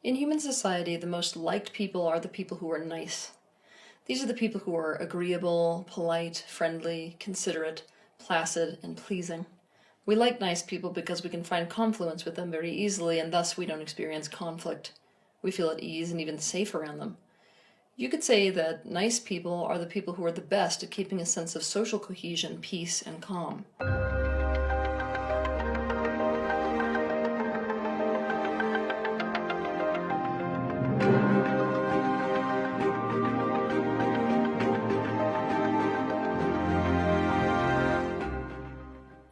In human society, the most liked people are the people who are nice. These are the people who are agreeable, polite, friendly, considerate, placid, and pleasing. We like nice people because we can find confluence with them very easily, and thus we don't experience conflict. We feel at ease and even safe around them. You could say that nice people are the people who are the best at keeping a sense of social cohesion, peace, and calm.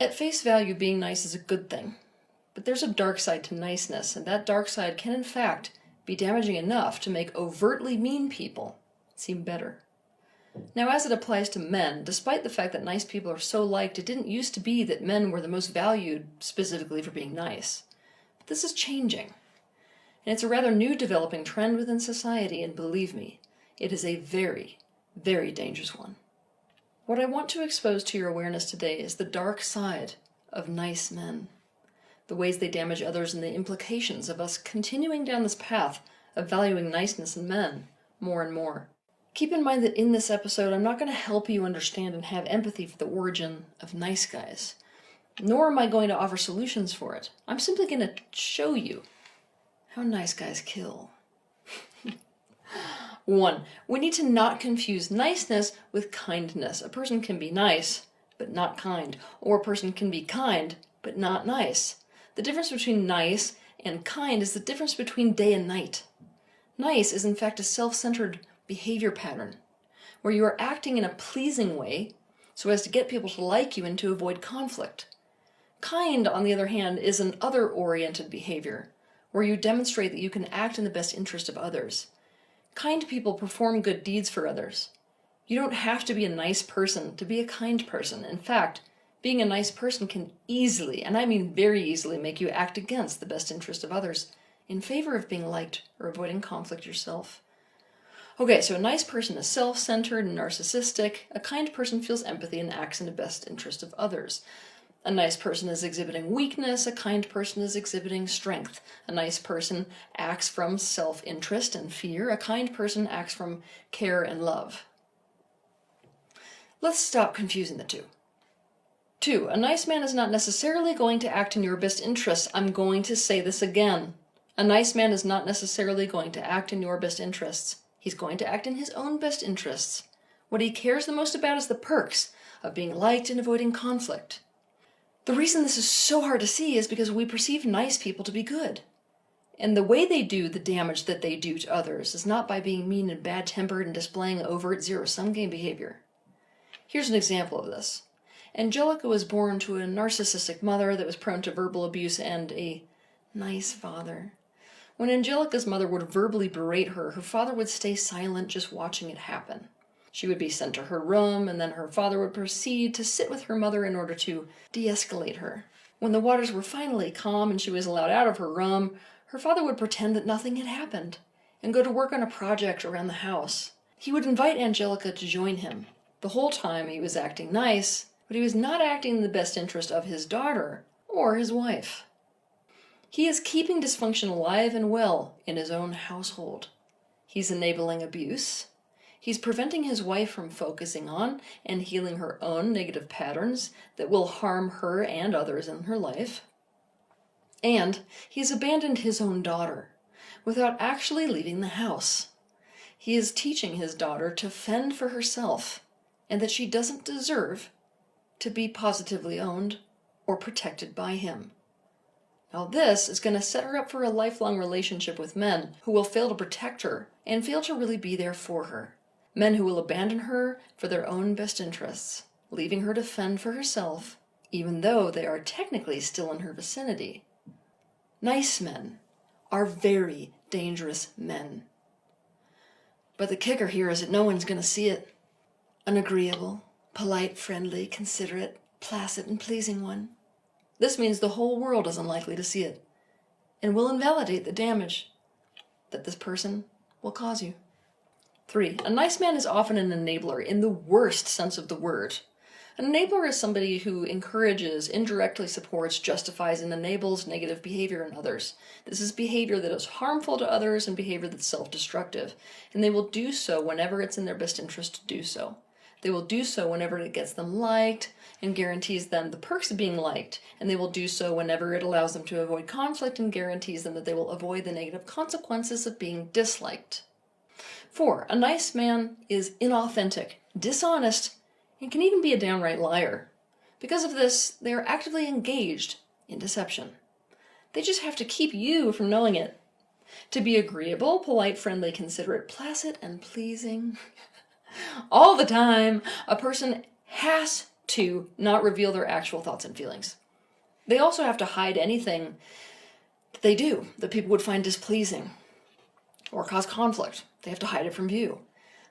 At face value, being nice is a good thing. But there's a dark side to niceness, and that dark side can in fact be damaging enough to make overtly mean people seem better. Now, as it applies to men, despite the fact that nice people are so liked, it didn't used to be that men were the most valued specifically for being nice. But this is changing. And it's a rather new developing trend within society, and believe me, it is a very, very dangerous one. What I want to expose to your awareness today is the dark side of nice men, the ways they damage others and the implications of us continuing down this path of valuing niceness in men more and more. Keep in mind that in this episode, I'm not going to help you understand and have empathy for the origin of nice guys, nor am I going to offer solutions for it. I'm simply going to show you how nice guys kill. 1. We need to not confuse niceness with kindness. A person can be nice, but not kind. Or a person can be kind, but not nice. The difference between nice and kind is the difference between day and night. Nice is in fact a self-centered behavior pattern, where you are acting in a pleasing way so as to get people to like you and to avoid conflict. Kind, on the other hand, is an other-oriented behavior, where you demonstrate that you can act in the best interest of others. Kind people perform good deeds for others. You don't have to be a nice person to be a kind person. In fact, being a nice person can easily, and I mean very easily, make you act against the best interest of others in favor of being liked or avoiding conflict yourself. Okay, so a nice person is self-centered and narcissistic. A kind person feels empathy and acts in the best interest of others. A nice person is exhibiting weakness, a kind person is exhibiting strength. A nice person acts from self-interest and fear, a kind person acts from care and love. Let's stop confusing the two. 2. A nice man is not necessarily going to act in your best interests. I'm going to say this again. A nice man is not necessarily going to act in your best interests. He's going to act in his own best interests. What he cares the most about is the perks of being liked and avoiding conflict. The reason this is so hard to see is because we perceive nice people to be good. And the way they do the damage that they do to others is not by being mean and bad-tempered and displaying overt zero-sum game behavior. Here's an example of this. Angelica was born to a narcissistic mother that was prone to verbal abuse and a nice father. When Angelica's mother would verbally berate her, her father would stay silent, just watching it happen. She would be sent to her room, and then her father would proceed to sit with her mother in order to de-escalate her. When the waters were finally calm and she was allowed out of her room, her father would pretend that nothing had happened and go to work on a project around the house. He would invite Angelica to join him. The whole time he was acting nice, but he was not acting in the best interest of his daughter or his wife. He is keeping dysfunction alive and well in his own household. He's enabling abuse. He's preventing his wife from focusing on and healing her own negative patterns that will harm her and others in her life. And he's abandoned his own daughter without actually leaving the house. He is teaching his daughter to fend for herself and that she doesn't deserve to be positively owned or protected by him. Now this is going to set her up for a lifelong relationship with men who will fail to protect her and fail to really be there for her. Men who will abandon her for their own best interests, leaving her to fend for herself, even though they are technically still in her vicinity. Nice men are very dangerous men. But the kicker here is that no one's going to see it. An agreeable, polite, friendly, considerate, placid, and pleasing one. This means the whole world is unlikely to see it, and will invalidate the damage that this person will cause you. 3. A nice man is often an enabler in the worst sense of the word. An enabler is somebody who encourages, indirectly supports, justifies, and enables negative behavior in others. This is behavior that is harmful to others and behavior that's self-destructive, and they will do so whenever it's in their best interest to do so. They will do so whenever it gets them liked and guarantees them the perks of being liked, and they will do so whenever it allows them to avoid conflict and guarantees them that they will avoid the negative consequences of being disliked. 4. A nice man is inauthentic, dishonest, and can even be a downright liar. Because of this, they are actively engaged in deception. They just have to keep you from knowing it. To be agreeable, polite, friendly, considerate, placid, and pleasing all the time, a person has to not reveal their actual thoughts and feelings. They also have to hide anything that they do that people would find displeasing or cause conflict. They have to hide it from view.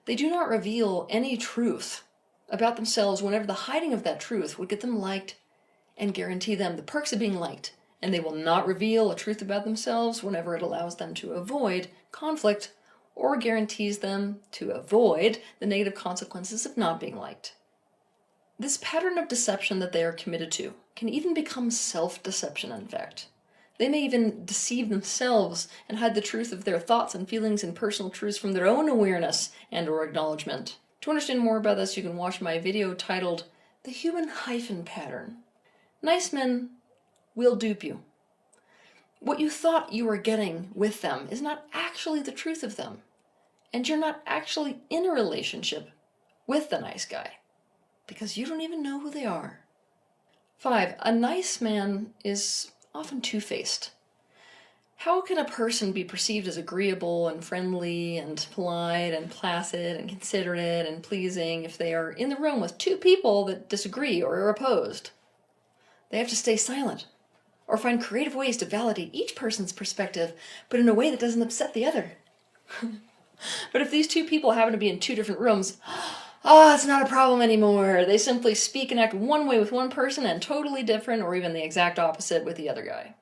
They do not reveal any truth about themselves whenever the hiding of that truth would get them liked and guarantee them the perks of being liked. And they will not reveal a truth about themselves whenever it allows them to avoid conflict or guarantees them to avoid the negative consequences of not being liked. This pattern of deception that they are committed to can even become self-deception, in fact. They may even deceive themselves and hide the truth of their thoughts and feelings and personal truths from their own awareness and or acknowledgement. To understand more about this, you can watch my video titled The Human Hyphen Pattern. Nice men will dupe you. What you thought you were getting with them is not actually the truth of them, and you're not actually in a relationship with the nice guy, because you don't even know who they are. 5. A nice man is often two-faced. How can a person be perceived as agreeable and friendly and polite and placid and considerate and pleasing if they are in the room with two people that disagree or are opposed? They have to stay silent or find creative ways to validate each person's perspective, but in a way that doesn't upset the other. But if these two people happen to be in two different rooms, it's not a problem anymore. They simply speak and act one way with one person and totally different or even the exact opposite with the other guy.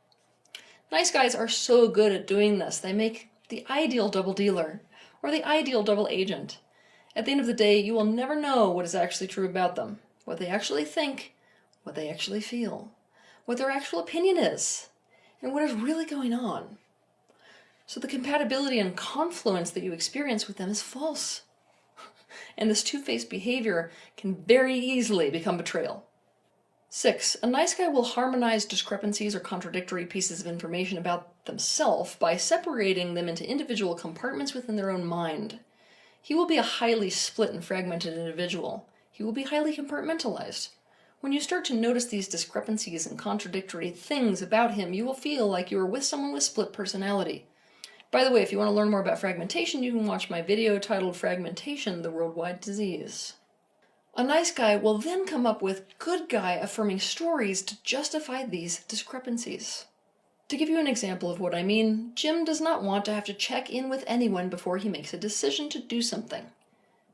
Nice guys are so good at doing this. They make the ideal double dealer or the ideal double agent. At the end of the day, you will never know what is actually true about them, what they actually think, what they actually feel, what their actual opinion is, and what is really going on. So the compatibility and confluence that you experience with them is false. And this two-faced behavior can very easily become betrayal. 6. A nice guy will harmonize discrepancies or contradictory pieces of information about themselves by separating them into individual compartments within their own mind. He will be a highly split and fragmented individual. He will be highly compartmentalized. When you start to notice these discrepancies and contradictory things about him, you will feel like you are with someone with split personality. By the way, if you want to learn more about fragmentation, you can watch my video titled Fragmentation, the Worldwide Disease. A nice guy will then come up with good guy affirming stories to justify these discrepancies. To give you an example of what I mean, Jim does not want to have to check in with anyone before he makes a decision to do something.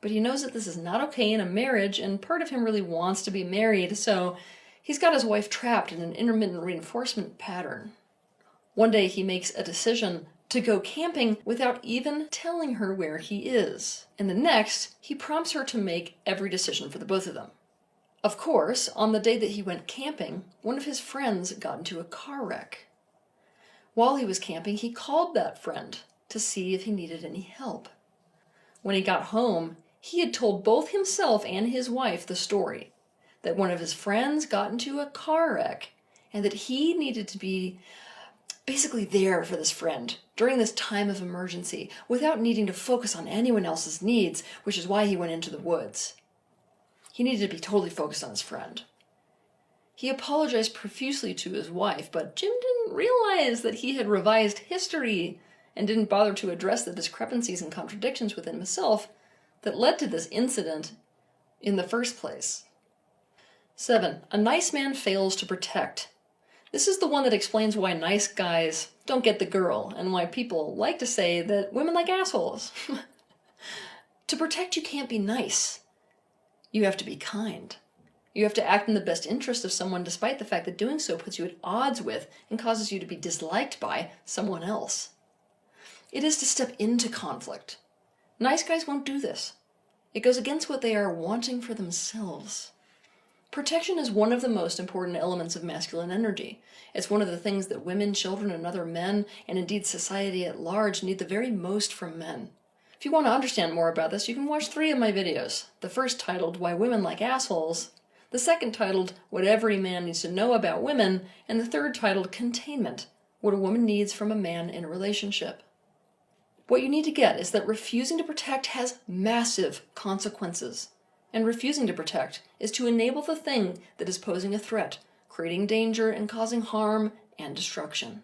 But he knows that this is not okay in a marriage, and part of him really wants to be married, so he's got his wife trapped in an intermittent reinforcement pattern. One day he makes a decision to go camping without even telling her where he is. And the next, he prompts her to make every decision for the both of them. Of course, on the day that he went camping, one of his friends got into a car wreck. While he was camping, he called that friend to see if he needed any help. When he got home, he had told both himself and his wife the story, that one of his friends got into a car wreck and that he needed to be basically there for this friend during this time of emergency without needing to focus on anyone else's needs, which is why he went into the woods. He needed to be totally focused on his friend. He apologized profusely to his wife, but Jim didn't realize that he had revised history and didn't bother to address the discrepancies and contradictions within himself that led to this incident in the first place. 7. A nice man fails to protect. This is the one that explains why nice guys don't get the girl and why people like to say that women like assholes. To protect, you can't be nice. You have to be kind. You have to act in the best interest of someone despite the fact that doing so puts you at odds with and causes you to be disliked by someone else. It is to step into conflict. Nice guys won't do this. It goes against what they are wanting for themselves. Protection is one of the most important elements of masculine energy. It's one of the things that women, children, and other men, and indeed society at large, need the very most from men. If you want to understand more about this, you can watch 3 of my videos. The first titled, Why Women Like Assholes, the second titled, What Every Man Needs to Know About Women, and the third titled, Containment, What a Woman Needs from a Man in a Relationship. What you need to get is that refusing to protect has massive consequences. And refusing to protect is to enable the thing that is posing a threat, creating danger and causing harm and destruction.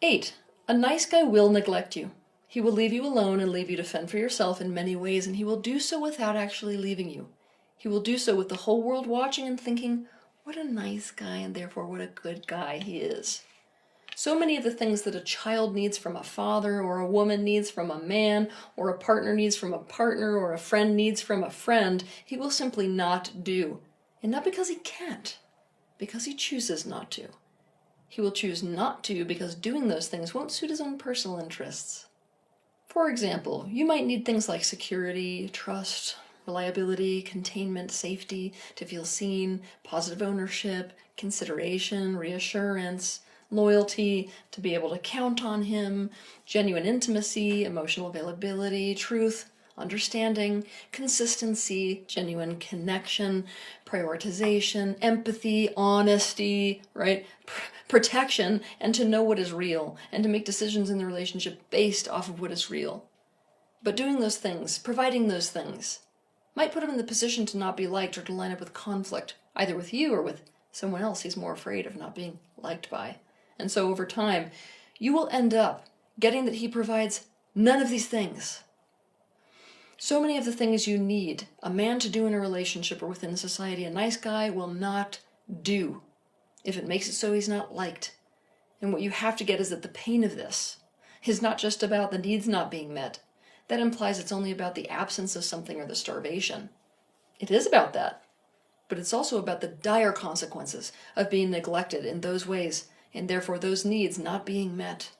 8. A nice guy will neglect you. He will leave you alone and leave you to fend for yourself in many ways, and he will do so without actually leaving you. He will do so with the whole world watching and thinking, what a nice guy, and therefore what a good guy he is. So many of the things that a child needs from a father, or a woman needs from a man, or a partner needs from a partner, or a friend needs from a friend, he will simply not do. And not because he can't, because he chooses not to. He will choose not to because doing those things won't suit his own personal interests. For example, you might need things like security, trust, reliability, containment, safety, to feel seen, positive ownership, consideration, reassurance, loyalty, to be able to count on him, genuine intimacy, emotional availability, truth, understanding, consistency, genuine connection, prioritization, empathy, honesty, right? Protection, and to know what is real, and to make decisions in the relationship based off of what is real. But doing those things, providing those things, might put him in the position to not be liked or to line up with conflict, either with you or with someone else he's more afraid of not being liked by. And so over time, you will end up getting that he provides none of these things. So many of the things you need a man to do in a relationship or within society, a nice guy will not do if it makes it so he's not liked. And what you have to get is that the pain of this is not just about the needs not being met. That implies it's only about the absence of something or the starvation. It is about that, but it's also about the dire consequences of being neglected in those ways, and therefore those needs not being met.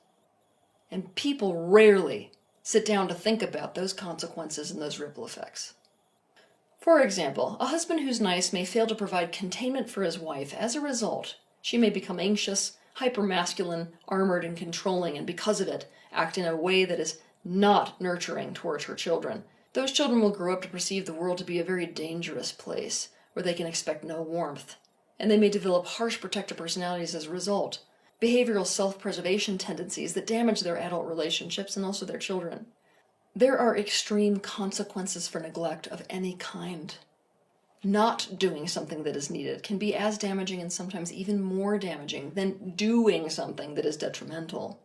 And people rarely sit down to think about those consequences and those ripple effects. For example, a husband who's nice may fail to provide containment for his wife. As a result, she may become anxious, hypermasculine, armored, and controlling, and because of it, act in a way that is not nurturing towards her children. Those children will grow up to perceive the world to be a very dangerous place, where they can expect no warmth, and they may develop harsh protective personalities as a result, behavioral self-preservation tendencies that damage their adult relationships and also their children. There are extreme consequences for neglect of any kind. Not doing something that is needed can be as damaging and sometimes even more damaging than doing something that is detrimental.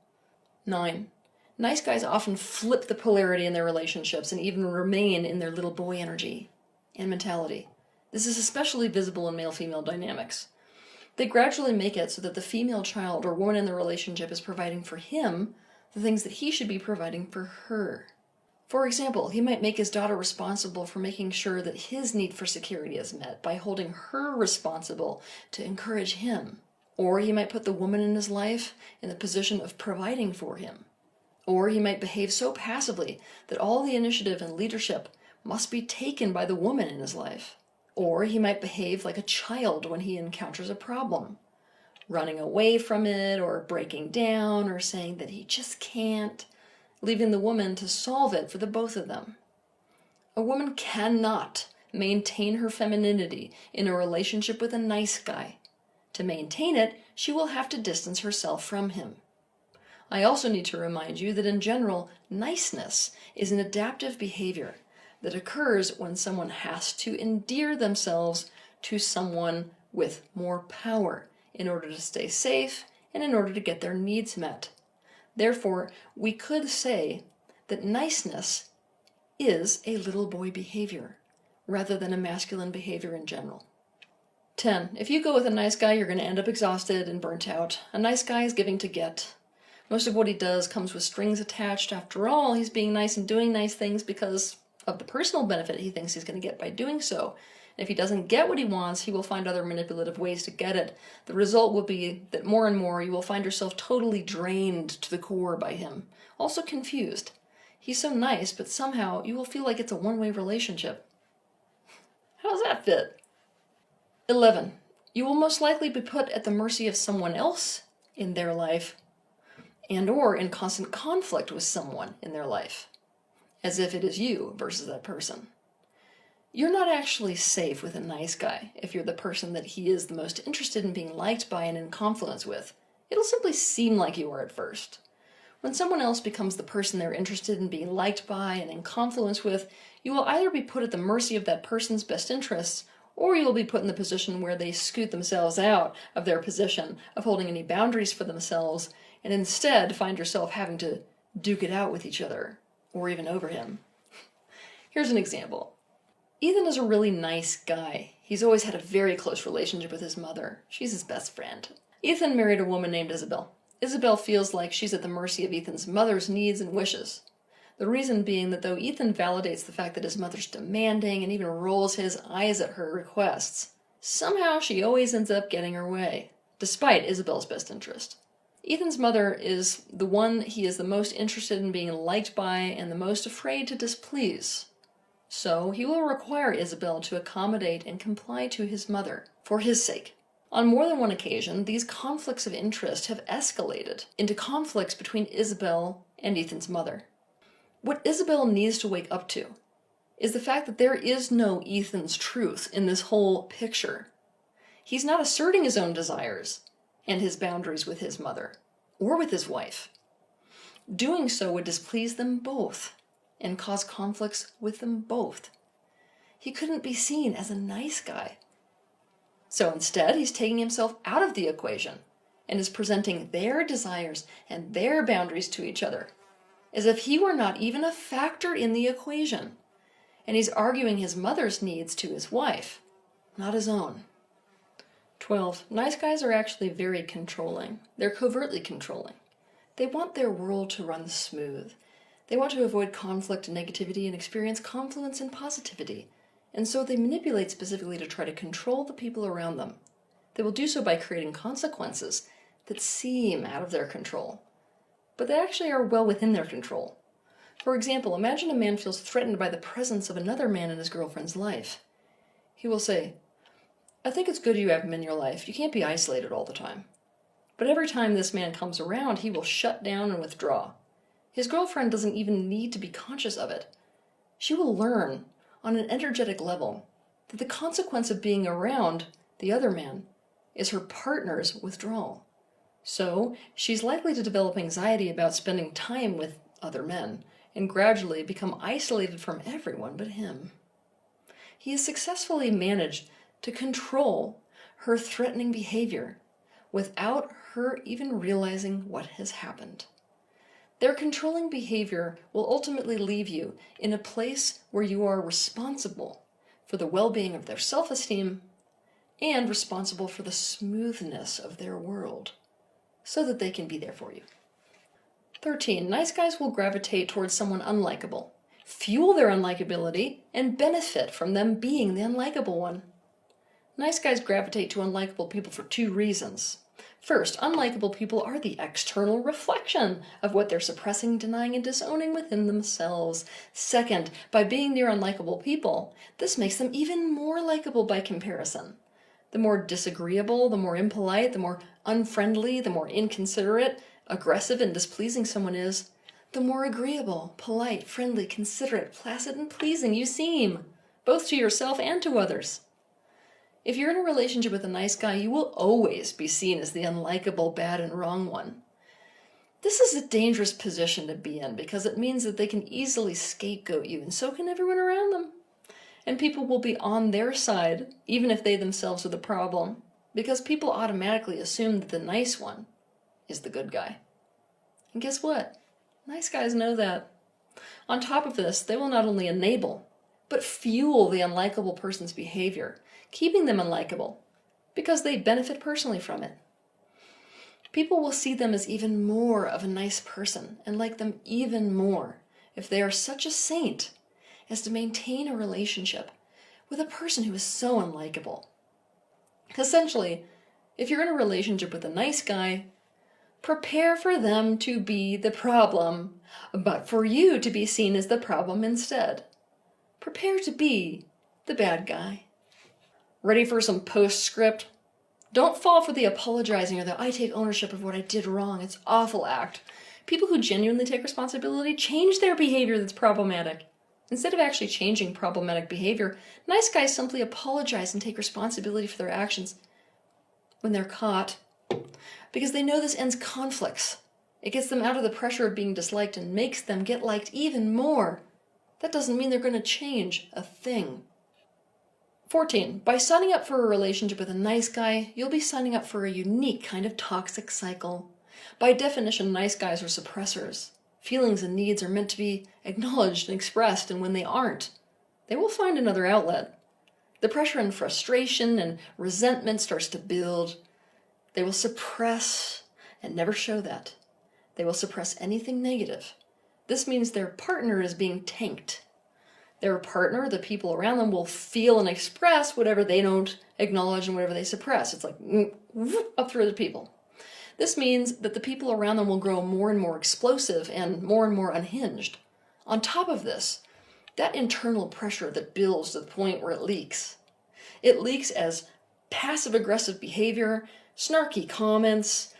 9. Nice guys often flip the polarity in their relationships and even remain in their little boy energy and mentality. This is especially visible in male-female dynamics. They gradually make it so that the female child or woman in the relationship is providing for him the things that he should be providing for her. For example, he might make his daughter responsible for making sure that his need for security is met by holding her responsible to encourage him. Or he might put the woman in his life in the position of providing for him. Or he might behave so passively that all the initiative and leadership must be taken by the woman in his life. Or he might behave like a child when he encounters a problem, running away from it or breaking down or saying that he just can't, leaving the woman to solve it for the both of them. A woman cannot maintain her femininity in a relationship with a nice guy. To maintain it, she will have to distance herself from him. I also need to remind you that in general, niceness is an adaptive behavior that occurs when someone has to endear themselves to someone with more power in order to stay safe and in order to get their needs met. Therefore, we could say that niceness is a little boy behavior rather than a masculine behavior in general. 10. If you go with a nice guy, you're going to end up exhausted and burnt out. A nice guy is giving to get. Most of what he does comes with strings attached. After all, he's being nice and doing nice things because of the personal benefit he thinks he's going to get by doing so. And if he doesn't get what he wants, he will find other manipulative ways to get it. The result will be that more and more you will find yourself totally drained to the core by him. Also confused. He's so nice, but somehow you will feel like it's a one-way relationship. How does that fit? 11. You will most likely be put at the mercy of someone else in their life and or in constant conflict with someone in their life, as if it is you versus that person. You're not actually safe with a nice guy if you're the person that he is the most interested in being liked by and in confluence with. It'll simply seem like you are at first. When someone else becomes the person they're interested in being liked by and in confluence with, you will either be put at the mercy of that person's best interests, or you will be put in the position where they scoot themselves out of their position of holding any boundaries for themselves, and instead find yourself having to duke it out with each other, or even over him. Here's an example. Ethan is a really nice guy. He's always had a very close relationship with his mother. She's his best friend. Ethan married a woman named Isabel. Isabel feels like she's at the mercy of Ethan's mother's needs and wishes. The reason being that though Ethan validates the fact that his mother's demanding and even rolls his eyes at her requests, somehow she always ends up getting her way, despite Isabel's best interest. Ethan's mother is the one he is the most interested in being liked by and the most afraid to displease. So he will require Isabel to accommodate and comply to his mother, for his sake. On more than one occasion, these conflicts of interest have escalated into conflicts between Isabel and Ethan's mother. What Isabel needs to wake up to is the fact that there is no Ethan's truth in this whole picture. He's not asserting his own desires and his boundaries with his mother or with his wife. Doing so would displease them both and cause conflicts with them both. He couldn't be seen as a nice guy. So instead, he's taking himself out of the equation and is presenting their desires and their boundaries to each other, as if he were not even a factor in the equation. And he's arguing his mother's needs to his wife, not his own. 12. Nice guys are actually very controlling. They're covertly controlling. They want their world to run smooth. They want to avoid conflict and negativity and experience confluence and positivity. And so they manipulate specifically to try to control the people around them. They will do so by creating consequences that seem out of their control, but they actually are well within their control. For example, imagine a man feels threatened by the presence of another man in his girlfriend's life. He will say, "I think it's good you have him in your life. You can't be isolated all the time." But every time this man comes around, he will shut down and withdraw. His girlfriend doesn't even need to be conscious of it. She will learn on an energetic level that the consequence of being around the other man is her partner's withdrawal. So she's likely to develop anxiety about spending time with other men and gradually become isolated from everyone but him. He has successfully managed to control her threatening behavior without her even realizing what has happened. Their controlling behavior will ultimately leave you in a place where you are responsible for the well-being of their self-esteem and responsible for the smoothness of their world, so that they can be there for you. 13. Nice guys will gravitate towards someone unlikable, fuel their unlikability, and benefit from them being the unlikable one. Nice guys gravitate to unlikable people for two reasons. First, unlikable people are the external reflection of what they're suppressing, denying, and disowning within themselves. Second, by being near unlikable people, this makes them even more likable by comparison. The more disagreeable, the more impolite, the more unfriendly, the more inconsiderate, aggressive, and displeasing someone is, the more agreeable, polite, friendly, considerate, placid, and pleasing you seem, both to yourself and to others. If you're in a relationship with a nice guy, you will always be seen as the unlikable, bad, and wrong one. This is a dangerous position to be in because it means that they can easily scapegoat you, and so can everyone around them. And people will be on their side, even if they themselves are the problem, because people automatically assume that the nice one is the good guy. And guess what? Nice guys know that. On top of this, they will not only enable, but fuel the unlikable person's behavior, keeping them unlikable, because they benefit personally from it. People will see them as even more of a nice person and like them even more if they are such a saint as to maintain a relationship with a person who is so unlikable. Essentially, if you're in a relationship with a nice guy, prepare for them to be the problem, but for you to be seen as the problem instead. Prepare to be the bad guy. Ready for some postscript? Don't fall for the apologizing or the I take ownership of what I did wrong. It's awful act. People who genuinely take responsibility change their behavior that's problematic. Instead of actually changing problematic behavior, nice guys simply apologize and take responsibility for their actions when they're caught, because they know this ends conflicts. It gets them out of the pressure of being disliked and makes them get liked even more. That doesn't mean they're going to change a thing. 14. By signing up for a relationship with a nice guy, you'll be signing up for a unique kind of toxic cycle. By definition, nice guys are suppressors. Feelings and needs are meant to be acknowledged and expressed, and when they aren't, they will find another outlet. The pressure and frustration and resentment starts to build. They will suppress and never show that. They will suppress anything negative. This means their partner is being tanked. Their partner, the people around them, will feel and express whatever they don't acknowledge and whatever they suppress. It's like up through the people. This means that the people around them will grow more and more explosive and more unhinged. On top of this, that internal pressure that builds to the point where it leaks. It leaks as passive-aggressive behavior, snarky comments,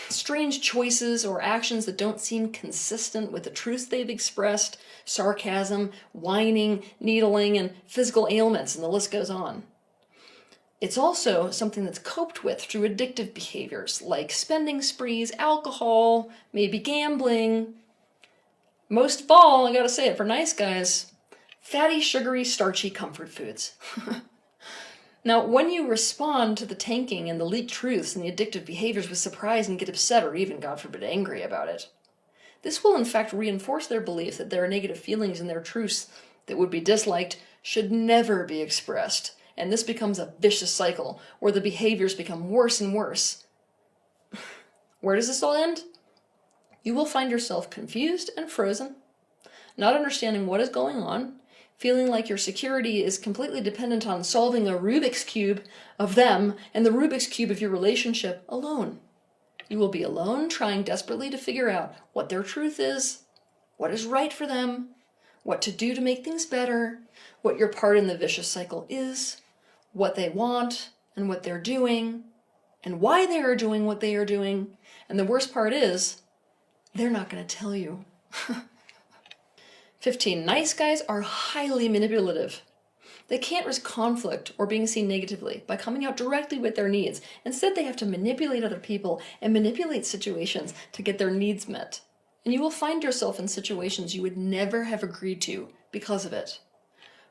strange choices or actions that don't seem consistent with the truths they've expressed, sarcasm, whining, needling, and physical ailments, and the list goes on. It's also something that's coped with through addictive behaviors like spending sprees, alcohol, maybe gambling. Most of all, I gotta say it for nice guys, fatty, sugary, starchy comfort foods. Now, when you respond to the tanking and the leaked truths and the addictive behaviors with surprise and get upset or even, God forbid, angry about it, this will in fact reinforce their belief that there are negative feelings and their truths that would be disliked should never be expressed. And this becomes a vicious cycle where the behaviors become worse and worse. Where does this all end? You will find yourself confused and frozen, not understanding what is going on, feeling like your security is completely dependent on solving a Rubik's Cube of them and the Rubik's Cube of your relationship alone. You will be alone, trying desperately to figure out what their truth is, what is right for them, what to do to make things better, what your part in the vicious cycle is, what they want and what they're doing, and why they are doing what they are doing. And the worst part is, they're not going to tell you. 15. Nice guys are highly manipulative. They can't risk conflict or being seen negatively by coming out directly with their needs. Instead, they have to manipulate other people and manipulate situations to get their needs met. And you will find yourself in situations you would never have agreed to because of it.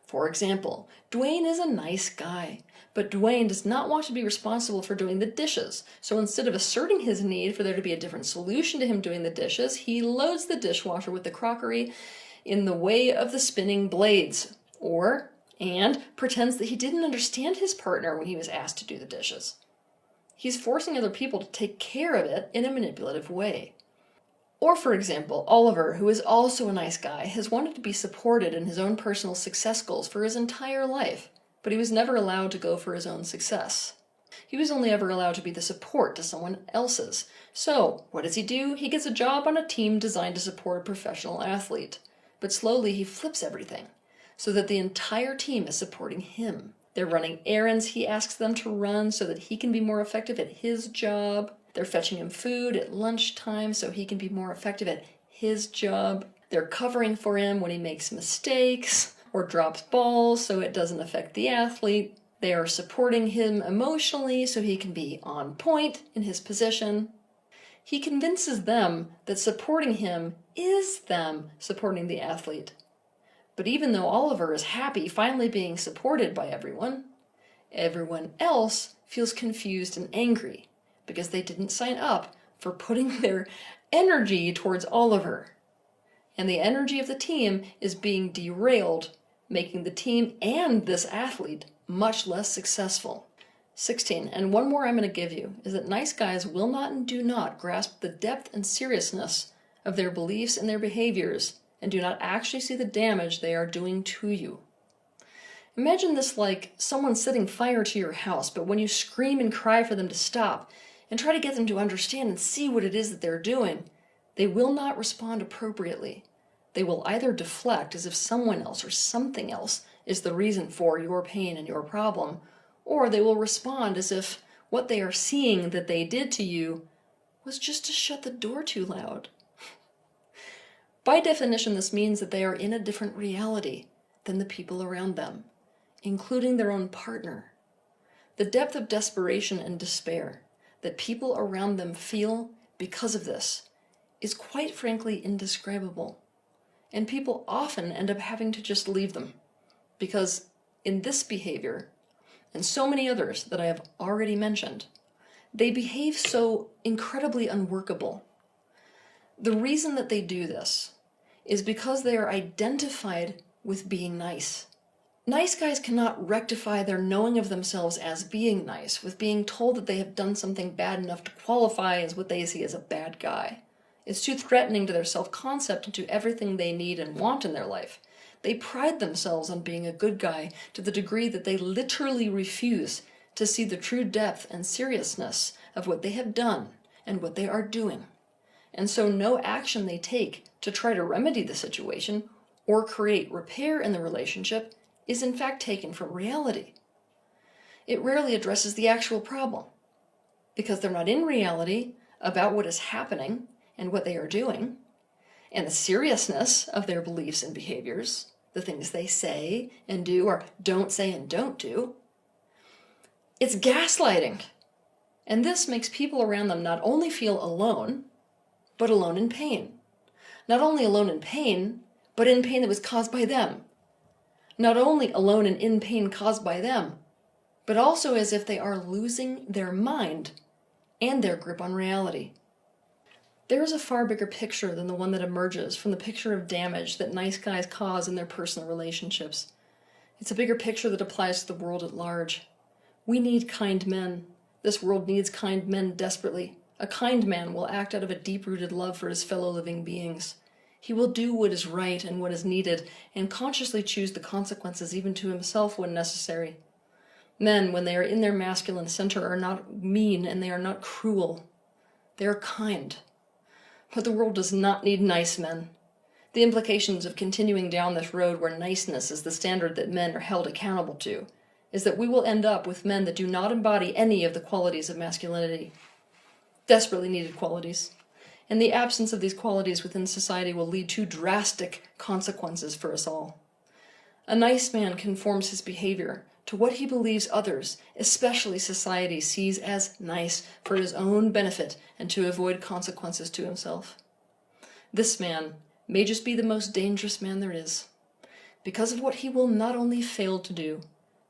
For example, Dwayne is a nice guy, but Dwayne does not want to be responsible for doing the dishes. So instead of asserting his need for there to be a different solution to him doing the dishes, he loads the dishwasher with the crockery in the way of the spinning blades, and pretends that he didn't understand his partner when he was asked to do the dishes. He's forcing other people to take care of it in a manipulative way. Or, for example, Oliver, who is also a nice guy, has wanted to be supported in his own personal success goals for his entire life, but he was never allowed to go for his own success. He was only ever allowed to be the support to someone else's. So, what does he do? He gets a job on a team designed to support a professional athlete. But slowly he flips everything, so that the entire team is supporting him. They're running errands he asks them to run so that he can be more effective at his job. They're fetching him food at lunchtime so he can be more effective at his job. They're covering for him when he makes mistakes or drops balls so it doesn't affect the athlete. They are supporting him emotionally so he can be on point in his position. He convinces them that supporting him is them supporting the athlete. But even though Oliver is happy finally being supported by everyone else feels confused and angry because they didn't sign up for putting their energy towards Oliver. And the energy of the team is being derailed, making the team and this athlete much less successful. 16, and one more I'm going to give you, is that nice guys will not and do not grasp the depth and seriousness of their beliefs and their behaviors and do not actually see the damage they are doing to you. Imagine this like someone setting fire to your house, but when you scream and cry for them to stop and try to get them to understand and see what it is that they're doing, they will not respond appropriately. They will either deflect as if someone else or something else is the reason for your pain and your problem, Or they will respond as if what they are seeing that they did to you was just to shut the door too loud. By definition, this means that they are in a different reality than the people around them, including their own partner. The depth of desperation and despair that people around them feel because of this is quite frankly indescribable. And people often end up having to just leave them, because in this behavior, and so many others that I have already mentioned, they behave so incredibly unworkable. The reason that they do this is because they are identified with being nice. Nice guys cannot rectify their knowing of themselves as being nice with being told that they have done something bad enough to qualify as what they see as a bad guy. It's too threatening to their self-concept and to everything they need and want in their life. They pride themselves on being a good guy to the degree that they literally refuse to see the true depth and seriousness of what they have done and what they are doing. And so no action they take to try to remedy the situation or create repair in the relationship is in fact taken from reality. It rarely addresses the actual problem, because they're not in reality about what is happening and what they are doing, and the seriousness of their beliefs and behaviors, the things they say and do or don't say and don't do. It's gaslighting. And this makes people around them not only feel alone, but alone in pain. Not only alone in pain, but in pain that was caused by them. Not only alone and in pain caused by them, but also as if they are losing their mind and their grip on reality. There is a far bigger picture than the one that emerges from the picture of damage that nice guys cause in their personal relationships. It's a bigger picture that applies to the world at large. We need kind men. This world needs kind men desperately. A kind man will act out of a deep-rooted love for his fellow living beings. He will do what is right and what is needed, and consciously choose the consequences even to himself when necessary. Men, when they are in their masculine center, are not mean and they are not cruel. They are kind. But the world does not need nice men. The implications of continuing down this road where niceness is the standard that men are held accountable to is that we will end up with men that do not embody any of the qualities of masculinity. Desperately needed qualities. And the absence of these qualities within society will lead to drastic consequences for us all. A nice man conforms his behavior to what he believes others, especially society, sees as nice for his own benefit and to avoid consequences to himself. This man may just be the most dangerous man there is, because of what he will not only fail to do,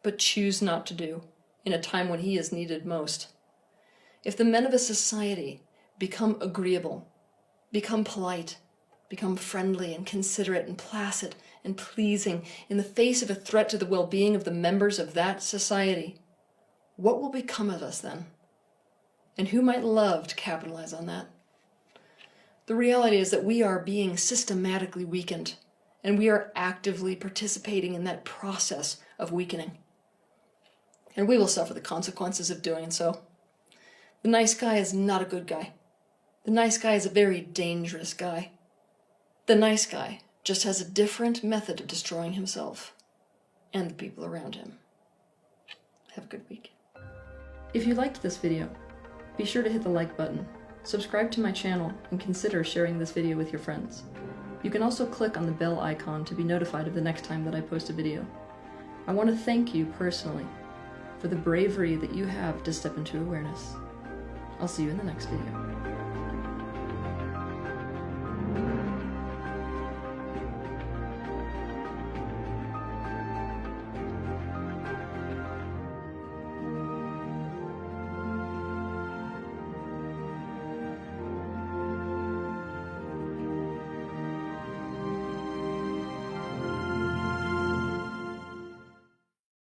but choose not to do in a time when he is needed most. If the men of a society become agreeable, become polite, become friendly and considerate and placid and pleasing in the face of a threat to the well-being of the members of that society, what will become of us then? And who might love to capitalize on that? The reality is that we are being systematically weakened, and we are actively participating in that process of weakening. And we will suffer the consequences of doing so. The nice guy is not a good guy. The nice guy is a very dangerous guy. The nice guy just has a different method of destroying himself and the people around him. Have a good week. If you liked this video, be sure to hit the like button, subscribe to my channel, and consider sharing this video with your friends. You can also click on the bell icon to be notified of the next time that I post a video. I want to thank you personally for the bravery that you have to step into awareness. I'll see you in the next video.